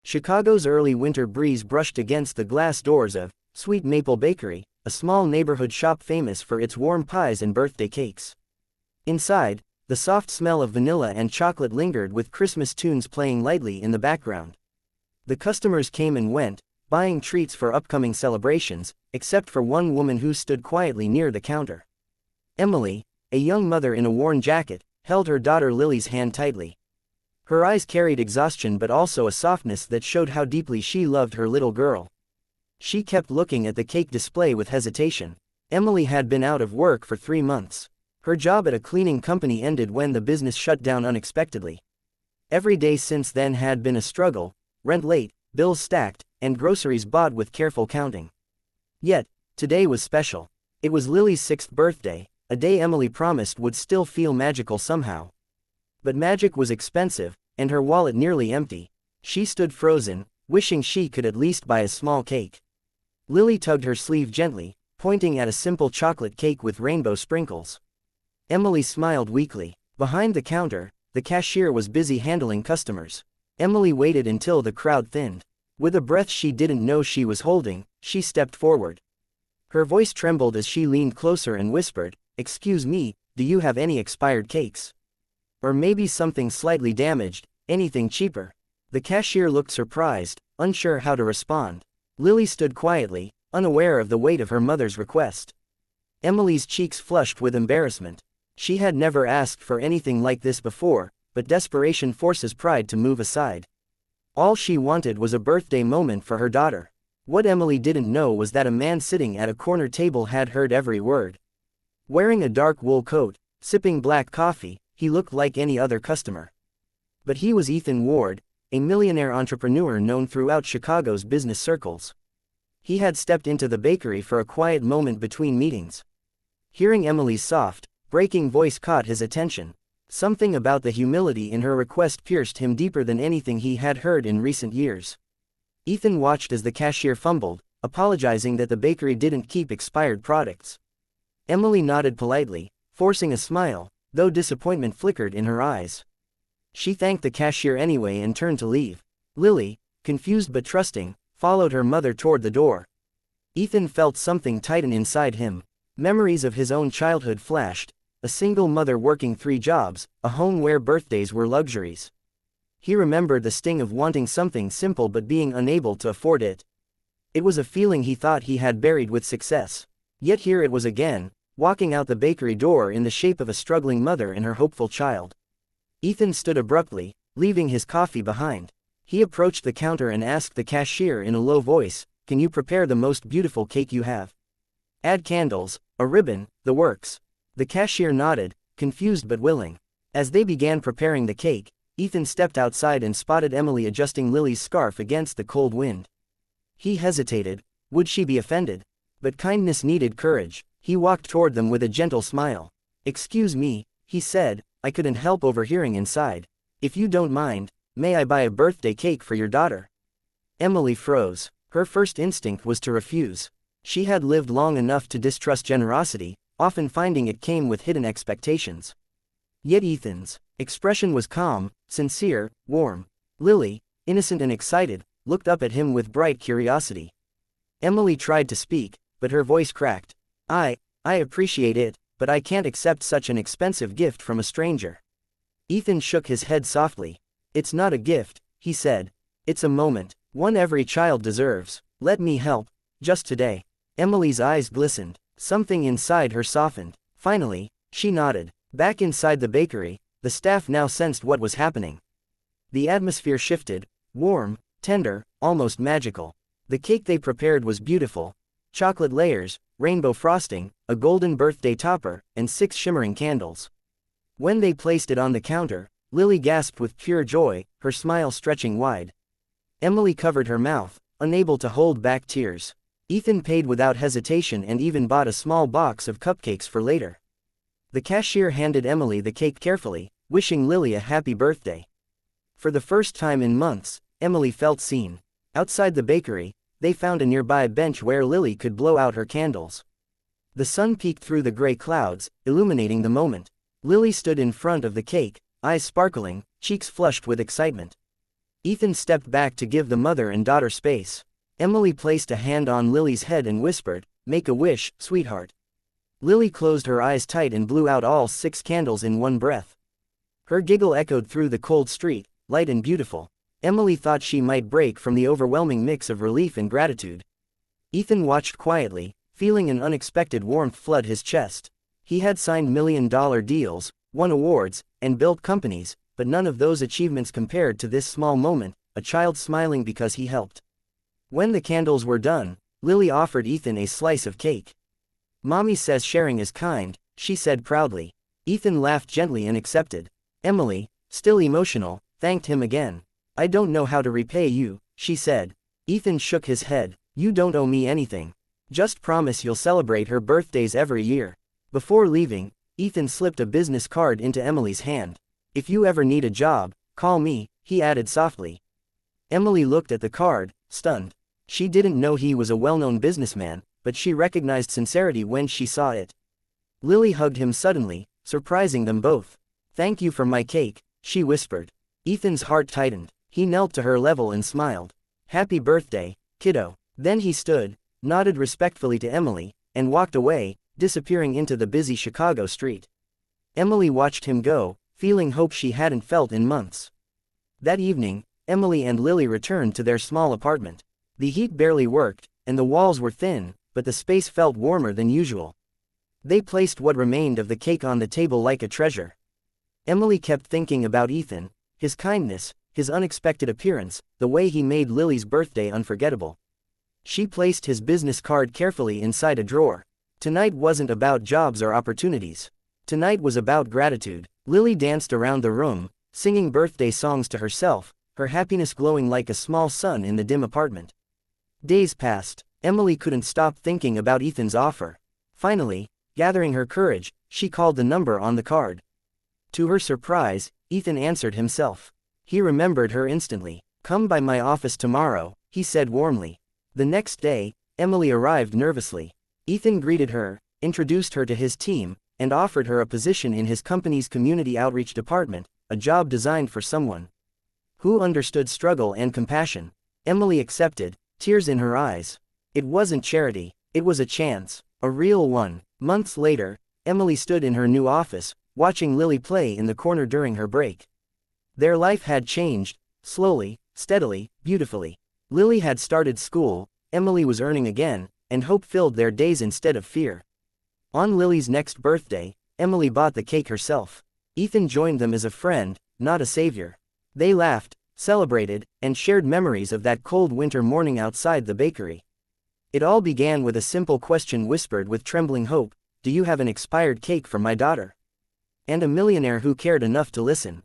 Chicago's early winter breeze brushed against the glass doors of Sweet Maple Bakery, a small neighborhood shop famous for its warm pies and birthday cakes. Inside, the soft smell of vanilla and chocolate lingered with Christmas tunes playing lightly in the background. The customers came and went, buying treats for upcoming celebrations, except for one woman who stood quietly near the counter. Emily, a young mother in a worn jacket, held her daughter Lily's hand tightly. Her eyes carried exhaustion but also a softness that showed how deeply she loved her little girl. She kept looking at the cake display with hesitation. Emily had been out of work for 3 months. Her job at a cleaning company ended when the business shut down unexpectedly. Every day since then had been a struggle, rent late, bills stacked, and groceries bought with careful counting. Yet, today was special. It was Lily's 6th birthday, a day Emily promised would still feel magical somehow. But magic was expensive, and her wallet nearly empty. She stood frozen, wishing she could at least buy a small cake. Lily tugged her sleeve gently, pointing at a simple chocolate cake with rainbow sprinkles. Emily smiled weakly. Behind the counter, the cashier was busy handling customers. Emily waited until the crowd thinned. With a breath she didn't know she was holding, she stepped forward. Her voice trembled as she leaned closer and whispered, "Excuse me, do you have any expired cakes? Or maybe something slightly damaged, anything cheaper?" The cashier looked surprised, unsure how to respond. Lily stood quietly, unaware of the weight of her mother's request. Emily's cheeks flushed with embarrassment. She had never asked for anything like this before, but desperation forces pride to move aside. All she wanted was a birthday moment for her daughter. What Emily didn't know was that a man sitting at a corner table had heard every word. Wearing a dark wool coat, sipping black coffee, he looked like any other customer. But he was Ethan Ward, a millionaire entrepreneur known throughout Chicago's business circles. He had stepped into the bakery for a quiet moment between meetings. Hearing Emily's soft, breaking voice caught his attention. Something about the humility in her request pierced him deeper than anything he had heard in recent years. Ethan watched as the cashier fumbled, apologizing that the bakery didn't keep expired products. Emily nodded politely, forcing a smile, though disappointment flickered in her eyes. She thanked the cashier anyway and turned to leave. Lily, confused but trusting, followed her mother toward the door. Ethan felt something tighten inside him. Memories of his own childhood flashed, a single mother working 3 jobs, a home where birthdays were luxuries. He remembered the sting of wanting something simple but being unable to afford it. It was a feeling he thought he had buried with success. Yet here it was again, walking out the bakery door in the shape of a struggling mother and her hopeful child. Ethan stood abruptly, leaving his coffee behind. He approached the counter and asked the cashier in a low voice, "Can you prepare the most beautiful cake you have? Add candles, a ribbon, the works." The cashier nodded, confused but willing. As they began preparing the cake, Ethan stepped outside and spotted Emily adjusting Lily's scarf against the cold wind. He hesitated. Would she be offended? But kindness needed courage. He walked toward them with a gentle smile. "Excuse me," he said, "I couldn't help overhearing inside. If you don't mind, may I buy a birthday cake for your daughter?" Emily froze. Her first instinct was to refuse. She had lived long enough to distrust generosity, often finding it came with hidden expectations. Yet Ethan's expression was calm, sincere, warm. Lily, innocent and excited, looked up at him with bright curiosity. Emily tried to speak, but her voice cracked. I appreciate it, but I can't accept such an expensive gift from a stranger." Ethan shook his head softly. "It's not a gift," he said. "It's a moment, one every child deserves. Let me help, just today." Emily's eyes glistened. Something inside her softened. Finally, she nodded. Back inside the bakery, the staff now sensed what was happening. The atmosphere shifted, warm, tender, almost magical. The cake they prepared was beautiful. Chocolate layers, rainbow frosting, a golden birthday topper, and 6 shimmering candles. When they placed it on the counter, Lily gasped with pure joy, her smile stretching wide. Emily covered her mouth, unable to hold back tears. Ethan paid without hesitation and even bought a small box of cupcakes for later. The cashier handed Emily the cake carefully, wishing Lily a happy birthday. For the first time in months, Emily felt seen. Outside the bakery, they found a nearby bench where Lily could blow out her candles. The sun peeked through the gray clouds, illuminating the moment. Lily stood in front of the cake, eyes sparkling, cheeks flushed with excitement. Ethan stepped back to give the mother and daughter space. Emily placed a hand on Lily's head and whispered, "Make a wish, sweetheart." Lily closed her eyes tight and blew out all 6 candles in one breath. Her giggle echoed through the cold street, light and beautiful. Emily thought she might break from the overwhelming mix of relief and gratitude. Ethan watched quietly, feeling an unexpected warmth flood his chest. He had signed million-dollar deals, won awards, and built companies, but none of those achievements compared to this small moment, a child smiling because he helped. When the candles were done, Lily offered Ethan a slice of cake. "Mommy says sharing is kind," she said proudly. Ethan laughed gently and accepted. Emily, still emotional, thanked him again. "I don't know how to repay you," she said. Ethan shook his head. "You don't owe me anything. Just promise you'll celebrate her birthdays every year." Before leaving, Ethan slipped a business card into Emily's hand. "If you ever need a job, call me," he added softly. Emily looked at the card, stunned. She didn't know he was a well-known businessman, but she recognized sincerity when she saw it. Lily hugged him suddenly, surprising them both. "Thank you for my cake," she whispered. Ethan's heart tightened. He knelt to her level and smiled. "Happy birthday, kiddo." Then he stood, nodded respectfully to Emily, and walked away, disappearing into the busy Chicago street. Emily watched him go, feeling hope she hadn't felt in months. That evening, Emily and Lily returned to their small apartment. The heat barely worked, and the walls were thin, but the space felt warmer than usual. They placed what remained of the cake on the table like a treasure. Emily kept thinking about Ethan, his kindness, his unexpected appearance, the way he made Lily's birthday unforgettable. She placed his business card carefully inside a drawer. Tonight wasn't about jobs or opportunities. Tonight was about gratitude. Lily danced around the room, singing birthday songs to herself, her happiness glowing like a small sun in the dim apartment. Days passed. Emily couldn't stop thinking about Ethan's offer. Finally, gathering her courage, she called the number on the card. To her surprise, Ethan answered himself. He remembered her instantly. "Come by my office tomorrow," he said warmly. The next day, Emily arrived nervously. Ethan greeted her, introduced her to his team, and offered her a position in his company's community outreach department, a job designed for someone who understood struggle and compassion. Emily accepted, tears in her eyes. It wasn't charity, it was a chance, a real one. Months later, Emily stood in her new office, watching Lily play in the corner during her break. Their life had changed, slowly, steadily, beautifully. Lily had started school, Emily was earning again, and hope filled their days instead of fear. On Lily's next birthday, Emily bought the cake herself. Ethan joined them as a friend, not a savior. They laughed, celebrated, and shared memories of that cold winter morning outside the bakery. It all began with a simple question whispered with trembling hope, "Do you have an expired cake for my daughter?" And a millionaire who cared enough to listen.